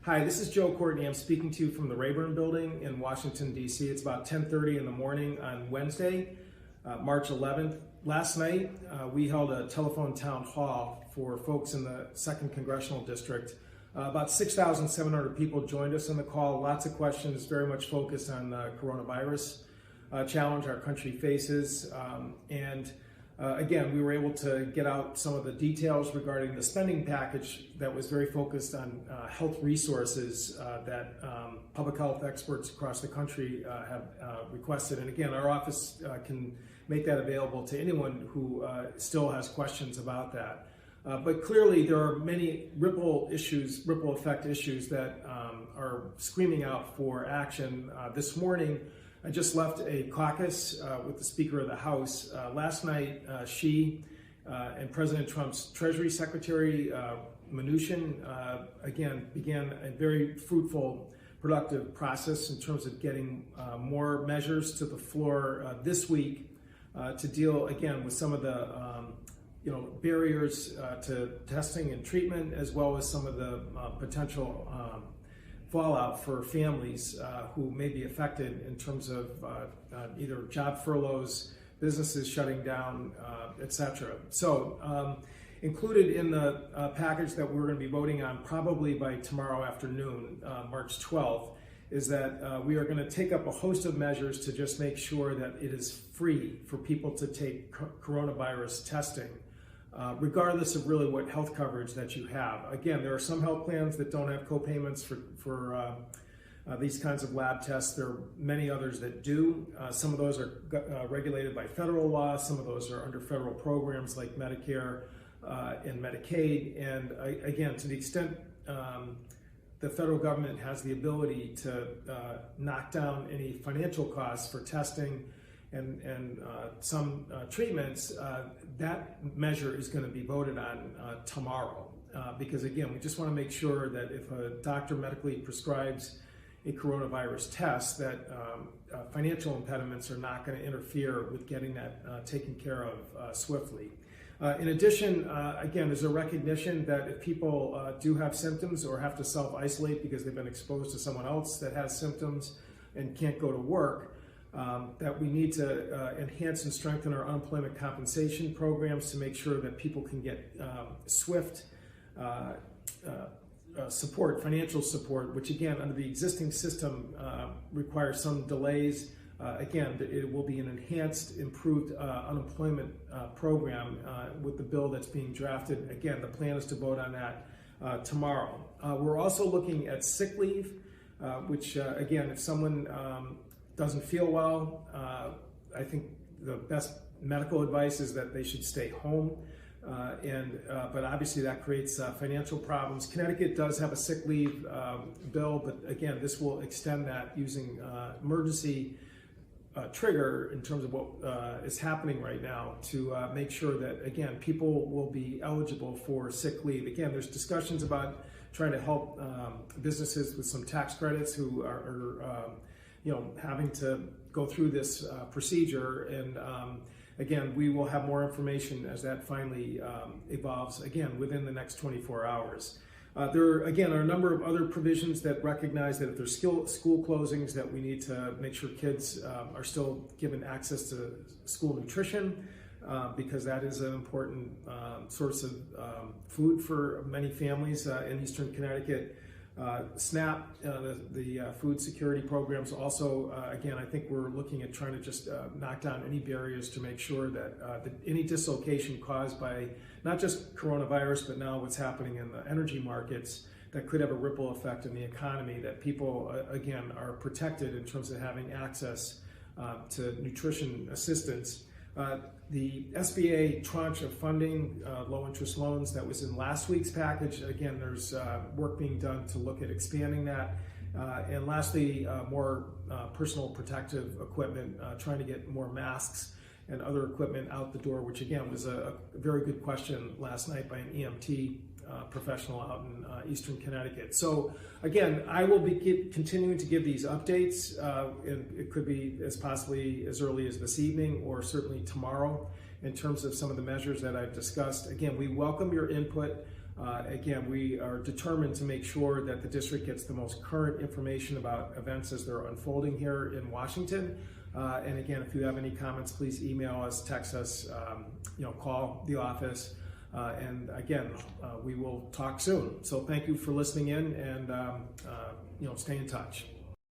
Hi, this is Courtney. I'm speaking to you from the Rayburn Building in Washington, D.C. It's about 10:30 in the morning on Wednesday, March 11th. Last night, we held a telephone town hall for folks in the 2nd Congressional District. About 6,700 people joined us on the call. Lots of questions, very much focused on the coronavirus challenge our country faces. Again, we were able to get out some of the details regarding the spending package that was very focused on health resources that public health experts across the country have requested. And again, our office can make that available to anyone who still has questions about that. But clearly there are many ripple effect issues that are screaming out for action. This morning, I just left a caucus with the Speaker of the House. Last night, she and President Trump's Treasury Secretary, Mnuchin, again, began a very fruitful, productive process in terms of getting more measures to the floor this week to deal, again, with some of the barriers to testing and treatment, as well as some of the potential fallout for families who may be affected in terms of either job furloughs, businesses shutting down, etc. So included in the package that we're going to be voting on probably by tomorrow afternoon, March 12th, is that we are going to take up a host of measures to just make sure that it is free for people to take coronavirus testing, regardless of really what health coverage that you have. Again, there are some health plans that don't have co-payments for these kinds of lab tests. There are many others that do. Some of those are regulated by federal law. Some of those are under federal programs like Medicare and Medicaid. And again, to the extent the federal government has the ability to knock down any financial costs for testing and some treatments, that measure is going to be voted on tomorrow. Because again, we just want to make sure that if a doctor medically prescribes a coronavirus test, that financial impediments are not going to interfere with getting that taken care of swiftly. In addition, again, there's a recognition that if people do have symptoms or have to self-isolate because they've been exposed to someone else that has symptoms and can't go to work, that we need to enhance and strengthen our unemployment compensation programs to make sure that people can get swift support, financial support, which again, under the existing system, requires some delays. Again, it will be an enhanced, improved unemployment program with the bill that's being drafted. Again, the plan is to vote on that tomorrow. We're also looking at sick leave, which again, if someone doesn't feel well, I think the best medical advice is that they should stay home. But obviously that creates financial problems. Connecticut does have a sick leave bill, but again, this will extend that using emergency trigger in terms of what is happening right now to make sure that, again, people will be eligible for sick leave. Again, there's discussions about trying to help businesses with some tax credits who are having to go through this procedure. And again, we will have more information as that finally evolves, again, within the next 24 hours. There, again, are a number of other provisions that recognize that if there's school closings, that we need to make sure kids are still given access to school nutrition, because that is an important source of food for many families in Eastern Connecticut. SNAP, the food security programs also, again, I think we're looking at trying to just knock down any barriers to make sure that any dislocation caused by not just coronavirus, but now what's happening in the energy markets that could have a ripple effect in the economy, that people, again, are protected in terms of having access to nutrition assistance. The SBA tranche of funding, low-interest loans, that was in last week's package. Again, there's work being done to look at expanding that. And lastly, more personal protective equipment, trying to get more masks and other equipment out the door, which again was a very good question last night by an EMT professional out in Eastern Connecticut. So again, I will be continuing to give these updates. It could be possibly as early as this evening or certainly tomorrow in terms of some of the measures that I've discussed. Again, we welcome your input. Again, we are determined to make sure that the district gets the most current information about events as they're unfolding here in Washington. And again, if you have any comments, please email us, text us, call the office. And again, we will talk soon. So thank you for listening in, and stay in touch.